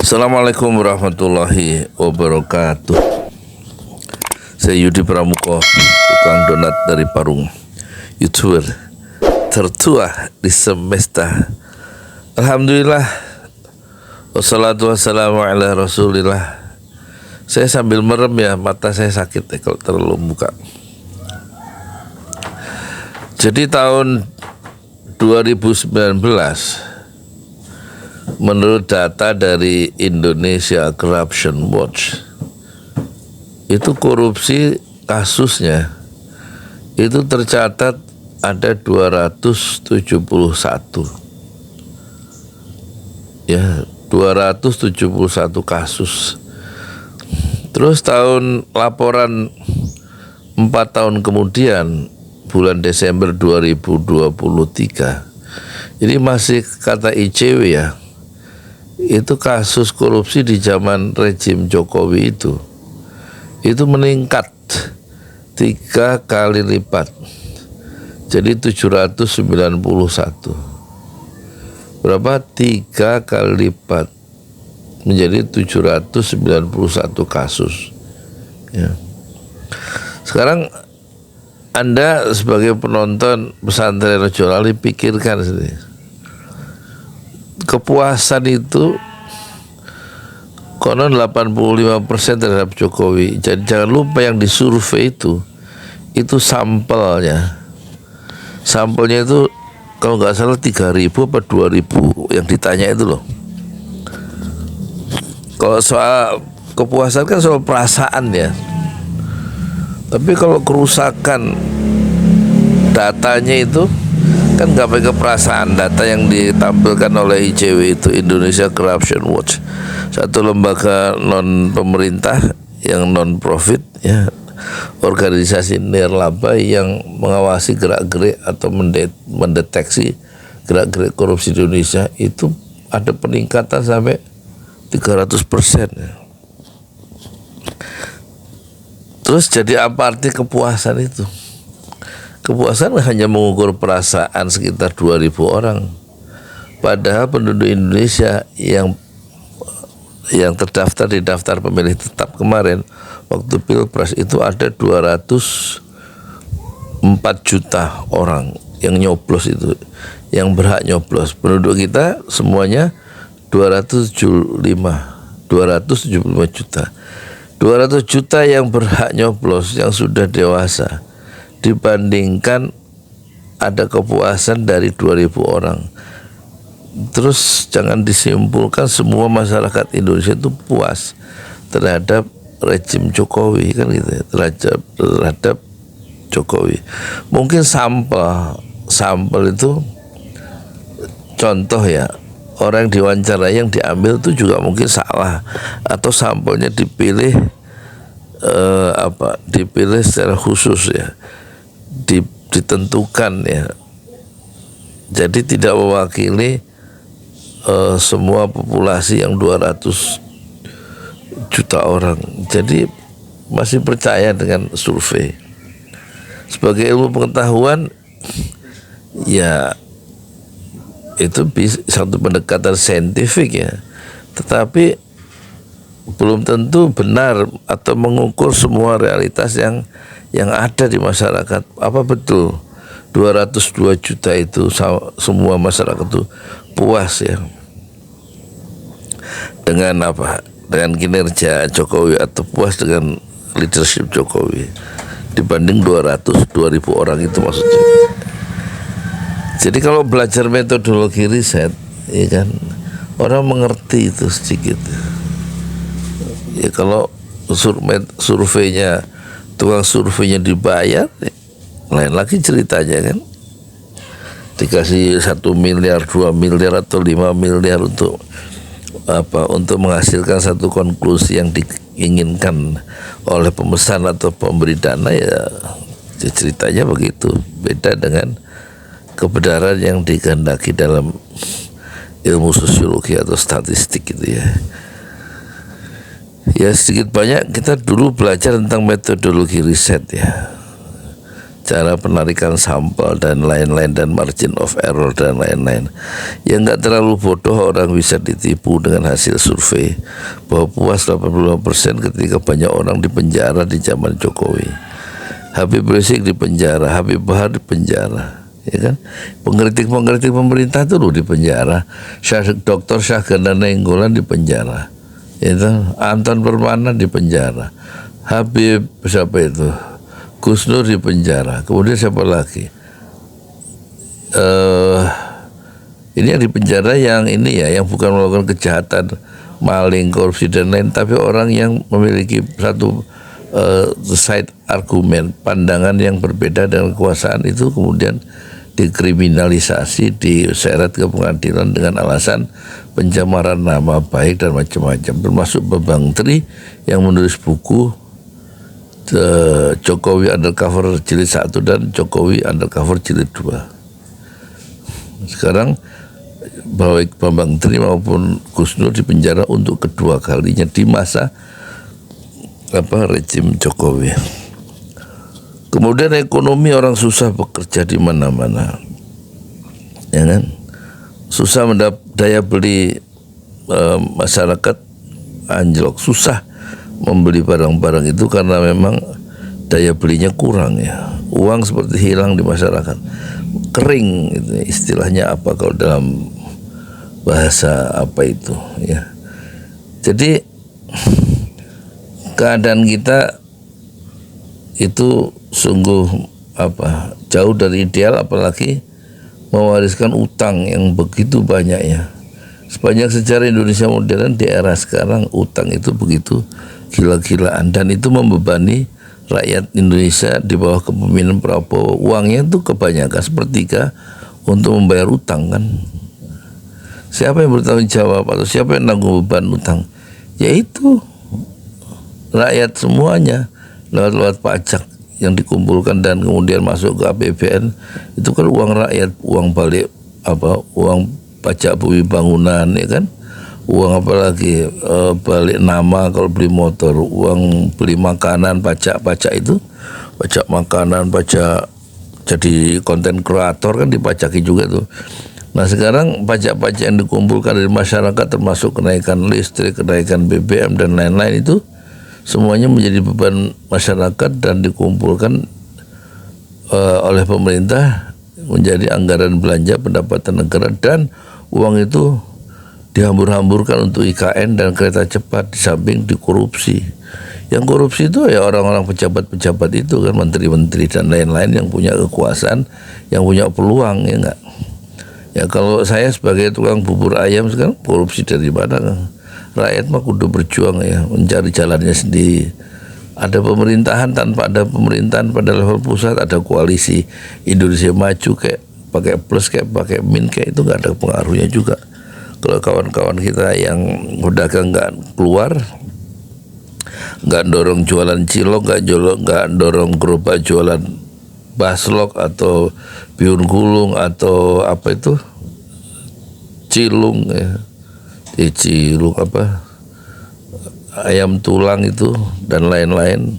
Assalamualaikum warahmatullahi wabarakatuh. Saya Yudi Pramuko, tukang donat dari Parung, YouTuber tertua di semesta. Alhamdulillah, wassalatu wassalamu ala rasulillah. Saya sambil merem ya, mata saya sakit kalau terlalu buka. Jadi tahun 2019, menurut data dari Indonesia Corruption Watch, itu korupsi kasusnya itu tercatat ada 271 ya, 271 kasus. Terus laporan 4 tahun kemudian, bulan Desember 2023, ini masih kata ICW ya, itu kasus korupsi di zaman rejim Jokowi itu meningkat 3 kali lipat, jadi 791. Berapa? 3 kali lipat menjadi 791 kasus ya. Sekarang Anda sebagai penonton pesantren regional pikirkan sendiri, kepuasan itu konon 85% terhadap Jokowi. Jadi jangan lupa yang disurvei itu sampelnya. Sampelnya itu kalau nggak salah 3.000 apa 2.000 yang ditanya itu loh. Kalau soal kepuasan kan soal perasaan ya. Tapi kalau kerusakan datanya itu kan nggak pakai perasaan. Data yang ditampilkan oleh ICW itu, Indonesia Corruption Watch, satu lembaga non pemerintah yang non profit ya, organisasi nirlaba yang mengawasi gerak-gerik atau mendeteksi gerak-gerik korupsi di Indonesia, itu ada peningkatan sampai 300% ya. Terus jadi apa arti kepuasan itu? Kepuasan hanya mengukur perasaan sekitar 2.000 orang. Padahal penduduk Indonesia yang terdaftar di daftar pemilih tetap kemarin waktu Pilpres itu ada 204 juta orang yang nyoblos itu, yang berhak nyoblos. Penduduk kita semuanya 275 juta. 200 juta yang berhak nyoblos, yang sudah dewasa, dibandingkan ada kepuasan dari 2.000 orang. Terus jangan disimpulkan semua masyarakat Indonesia itu puas terhadap rejim Jokowi, kan gitu ya, terhadap Jokowi. Mungkin sampel itu contoh ya, orang yang diwawancara yang diambil itu juga mungkin salah, atau sampelnya dipilih dipilih secara khusus ya, ditentukan ya, jadi tidak mewakili semua populasi yang 200 juta orang. Jadi masih percaya dengan survei sebagai ilmu pengetahuan ya, itu satu pendekatan saintifik ya, tetapi belum tentu benar atau mengukur semua realitas yang ada di masyarakat. Apa betul 202 juta itu semua masyarakat itu puas ya dengan dengan kinerja Jokowi, atau puas dengan leadership Jokowi dibanding 2.000 orang itu maksudnya. Jadi kalau belajar metodologi riset, ya kan, orang mengerti itu sedikit. Ya kalau surveinya, tukang surveinya dibayar, lain lagi ceritanya kan. Dikasih 1 miliar, 2 miliar atau 5 miliar untuk menghasilkan satu konklusi yang diinginkan oleh pemesan atau pemberi dana ya ceritanya begitu. Beda dengan kebenaran yang dikehendaki dalam ilmu sosiologi atau statistik gitu ya. Ya sedikit banyak kita dulu belajar tentang metodologi riset ya. cara penarikan sampel dan lain-lain, dan margin of error dan lain-lain. Yang nggak terlalu bodoh orang bisa ditipu dengan hasil survei bahwa puas 85% ketika banyak orang di penjara di zaman Jokowi. Habib Rizik di penjara, Habib Bahar di penjara, ya kan? Pengkritik pemerintah itu loh di penjara. Dr. Syahganda Nainggolan di penjara, itu Anton Permana di penjara, Habib siapa itu, Gus Nur di penjara. Kemudian siapa lagi? Ini yang di penjara yang ini ya, yang bukan melakukan kejahatan, maling, korupsi dan lain, tapi orang yang memiliki satu side argumen, pandangan yang berbeda dengan kekuasaan, itu kemudian dikriminalisasi, diseret ke pengadilan dengan alasan pencemaran nama baik dan macam-macam. Termasuk Bambang Tri yang menulis buku Jokowi Undercover Jilid 1 dan Jokowi Undercover Jilid 2. Sekarang baik Bambang Tri maupun Gus Nur di penjara untuk kedua kalinya di masa rejim Jokowi. Kemudian ekonomi, orang susah bekerja di mana-mana, ya kan? Susah mendapat daya beli, masyarakat anjlok, susah membeli barang-barang itu karena memang daya belinya kurang ya. Uang seperti hilang di masyarakat, kering itu istilahnya apa kalau dalam bahasa apa itu ya. Jadi keadaan kita itu sungguh jauh dari ideal, apalagi mewariskan utang yang begitu banyaknya. Sepanjang sejarah Indonesia modern di era sekarang, utang itu begitu gila-gilaan, dan itu membebani rakyat Indonesia di bawah kepemimpinan Prabowo. Uangnya itu kebanyakan sepertiga untuk membayar utang kan. Siapa yang bertanggung jawab atau siapa yang nanggung beban utang? Yaitu rakyat semuanya lewat pajak yang dikumpulkan dan kemudian masuk ke APBN. Itu kan uang rakyat, uang balik uang pajak bumi bangunan, ya kan? Uang apalagi balik nama kalau beli motor, uang beli makanan, pajak itu, pajak makanan, pajak jadi konten kreator kan dipajaki juga tuh. Nah sekarang pajak-pajak yang dikumpulkan dari masyarakat, termasuk kenaikan listrik, kenaikan BBM dan lain-lain, itu semuanya menjadi beban masyarakat dan dikumpulkan oleh pemerintah menjadi anggaran belanja pendapatan negara, dan uang itu dihambur-hamburkan untuk IKN dan kereta cepat, di samping dikorupsi. Yang korupsi itu ya orang-orang pejabat-pejabat itu kan, menteri-menteri dan lain-lain yang punya kekuasaan, yang punya peluang, ya enggak. Ya kalau saya sebagai tukang bubur ayam sekarang korupsi dari mana kan? Rakyat mah kudu berjuang ya, mencari jalannya sendiri. Ada pemerintahan, tanpa ada pemerintahan pada level pusat, ada koalisi Indonesia Maju kayak pakai plus, kayak pakai min, kayak itu nggak ada pengaruhnya juga. Kalau kawan-kawan kita yang pedagang nggak keluar, nggak dorong jualan cilok, nggak dorong gerobak jualan baslok atau bihun gulung atau apa itu cilung ya, cilung ayam tulang itu dan lain-lain,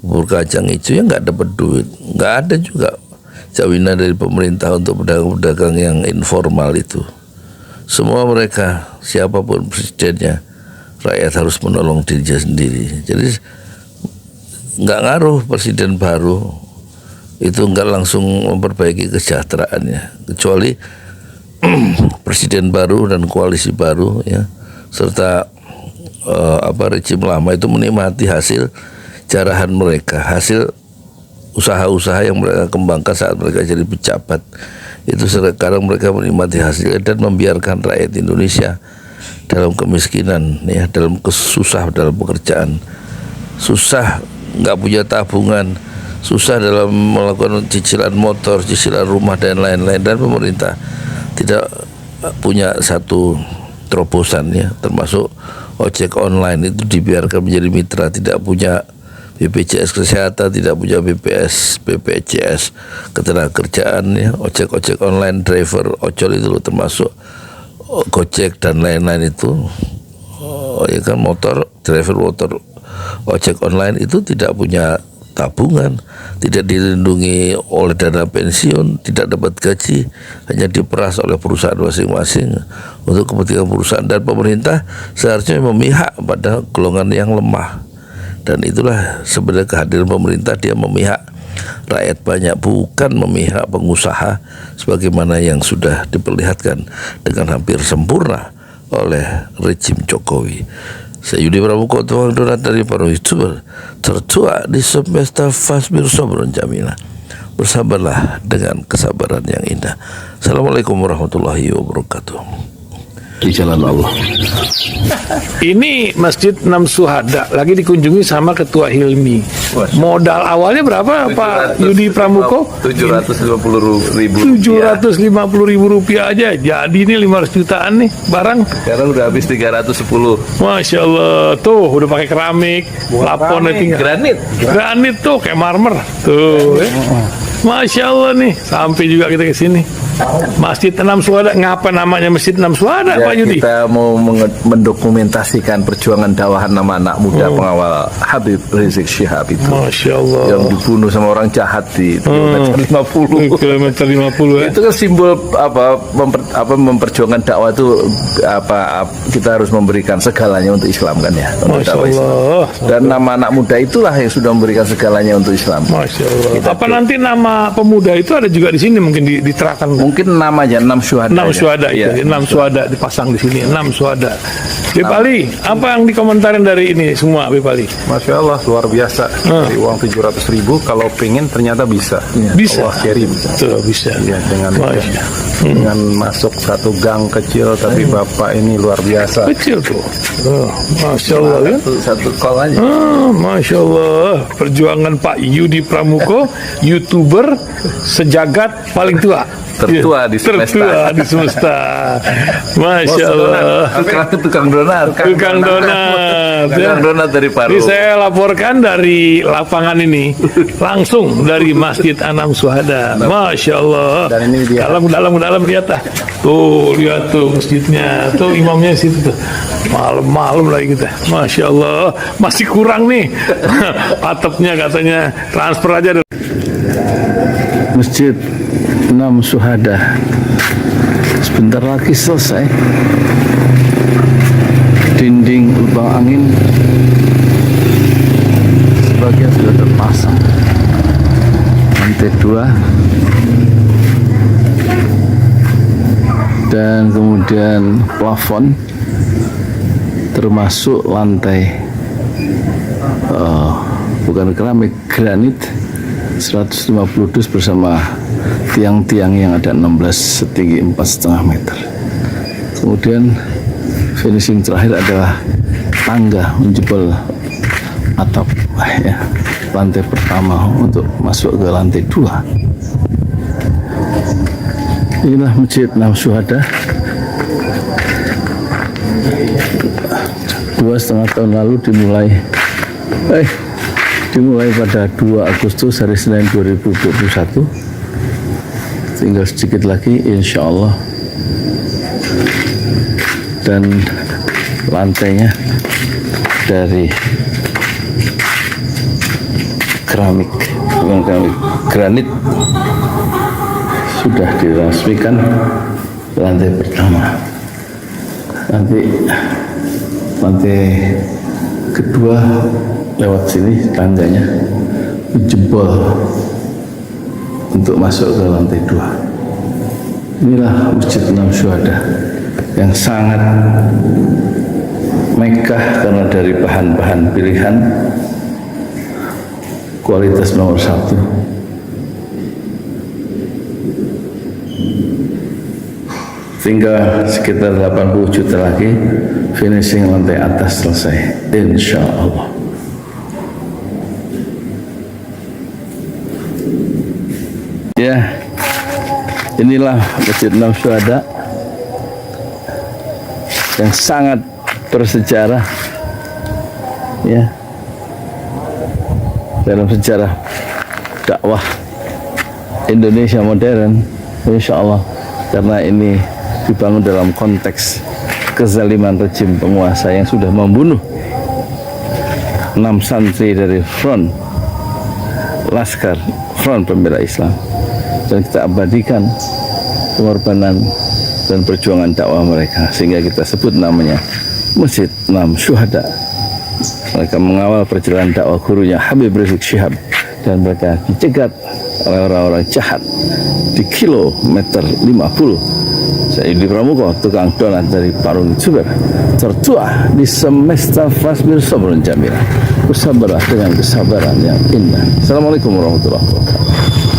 bubur kacang hijau, ya nggak dapat duit. Nggak ada juga jaminan dari pemerintah untuk pedagang-pedagang yang informal itu. Semua mereka, siapapun presidennya, rakyat harus menolong dirinya sendiri. Jadi nggak ngaruh presiden baru itu nggak langsung memperbaiki kesejahteraannya, kecuali presiden baru dan koalisi baru ya, serta rejim lama itu menikmati hasil jarahan mereka, hasil usaha-usaha yang mereka kembangkan saat mereka jadi pejabat. Itu sekarang mereka menikmati hasilnya dan membiarkan rakyat Indonesia dalam kemiskinan ya, dalam kesusah dalam pekerjaan, susah nggak punya tabungan, susah dalam melakukan cicilan motor, cicilan rumah dan lain-lain, dan pemerintah tidak punya satu terobosan ya, termasuk ojek online itu dibiarkan menjadi mitra, tidak punya BPJS kesehatan, tidak punya BPJS ketenagakerjaan ya. Ojek online, driver ojol itu loh, termasuk Gojek dan lain-lain itu ya kan, driver motor ojek online itu tidak punya tabungan, tidak dilindungi oleh dana pensiun, tidak dapat gaji, hanya diperas oleh perusahaan masing-masing untuk kepentingan perusahaan. Dan pemerintah seharusnya memihak pada golongan yang lemah. Dan itulah sebenarnya kehadiran pemerintah, dia memihak rakyat banyak, bukan memihak pengusaha sebagaimana yang sudah diperlihatkan dengan hampir sempurna oleh rejim Jokowi. Saya Yudi Pramuko, tuang donat dari para YouTuber tertua di semesta Fasbir Sobron Jamila. Bersabarlah dengan kesabaran yang indah. Assalamualaikum warahmatullahi wabarakatuh. Di jalan Allah. Ini Masjid Enam Syuhada lagi dikunjungi sama Ketua Hilmi. Modal awalnya berapa Pak Yudi Pramuko? 750.000. 750.000 rupiah aja. Jadi ini 500 jutaan nih barang. Sekarang udah habis 310. Masya Allah, tuh udah pakai keramik, laponnya tinggal. Granit tuh kayak marmer. Tuh, Masya Allah nih, sampai juga kita ke sini. Masjid Enam Syuhada, ngapa namanya Masjid Enam Syuhada, Ya, Pak Yudi? kita mau mendokumentasikan perjuangan dakwah nama anak muda pengawal Habib Rizik Syihab itu. Masya Allah. Yang dibunuh sama orang jahat di kilometer 50. Kilometer 50 ya. Itu kan simbol memperjuangkan dakwah itu kita harus memberikan segalanya untuk Islam kan ya. Untuk Masya dakwah Islam. Allah. Dan nama anak muda itulah yang sudah memberikan segalanya untuk Islam. Masya Allah. Apa nanti nama pemuda itu ada juga di sini mungkin diterahkan? Mungkin namanya 6 syuhada. 6 syuhada itu, Ya, 6 syuhada dipasang di sini, 6 syuhada. Bipali, apa yang dikomentarin dari ini semua, Bipali? Masya Allah, luar biasa. Dari uang 700.000, kalau pengen ternyata bisa. Bisa. Allah kirim. Tuh, bisa. Ya, Masya. dengan masuk satu gang kecil, tapi Bapak ini luar biasa. Kecil tuh. Masya Allah kan? Satu call aja. Masya Allah, perjuangan Pak Yudi Pramuko, YouTuber sejagat paling tua. Tertua di semesta. Tertua di semesta. Masya Allah. Tukang donat. Tukang donat. Tukang donat dari Paru. Ini saya laporkan dari lapangan ini, langsung dari Masjid Enam Syuhada. Masya Allah. Dan ini dia. Dalam kelihatan. Tuh, lihat tuh masjidnya. Tuh imamnya di situ tuh. Malam-malam lagi kita. Masya Allah. Masih kurang nih. Atapnya katanya transfer aja. Masjid Enam Syuhada sebentar lagi selesai. Dinding lubang angin sebagian sudah terpasang. Lantai 2 dan kemudian plafon termasuk lantai bukan keramik, granit 150 dus bersama tiang-tiang yang ada 16 setinggi 4,5 meter. Kemudian finishing terakhir adalah tangga menjebol atap ya, lantai pertama untuk masuk ke lantai 2. Inilah Masjid Enam Syuhada. 2,5 tahun lalu dimulai pada 2 Agustus hari Senin 2021. Tinggal sedikit lagi insya Allah. Dan lantainya dari keramik, bukan keramik, granit sudah diresmikan lantai pertama. Nanti lantai kedua lewat sini tangganya jebol untuk masuk ke lantai 2. Inilah Masjid Enam Syuhada yang sangat megah karena dari bahan-bahan pilihan kualitas nomor 1. Tinggal sekitar 80 juta lagi finishing lantai atas selesai insya Allah. Ya, inilah Masjid Enam Syuhada yang sangat bersejarah ya dalam sejarah dakwah Indonesia modern insya Allah, karena ini dibangun dalam konteks kezaliman rejim penguasa yang sudah membunuh 6 santri dari front Laskar Front Pembela Islam, dan kita abadikan pengorbanan dan perjuangan dakwah mereka, sehingga kita sebut namanya Masjid 6 Syuhada. Mereka mengawal perjalanan dakwah gurunya Habib Rizik Syihab, dan mereka dicegat oleh orang-orang jahat di kilometer 50. Saya Yudi Pramuko, tukang donat dari Parung Juber, tertua di semesta Fasbir Sabrun Jamila. Bersabarlah dengan kesabaran yang indah. Assalamualaikum warahmatullahi wabarakatuh.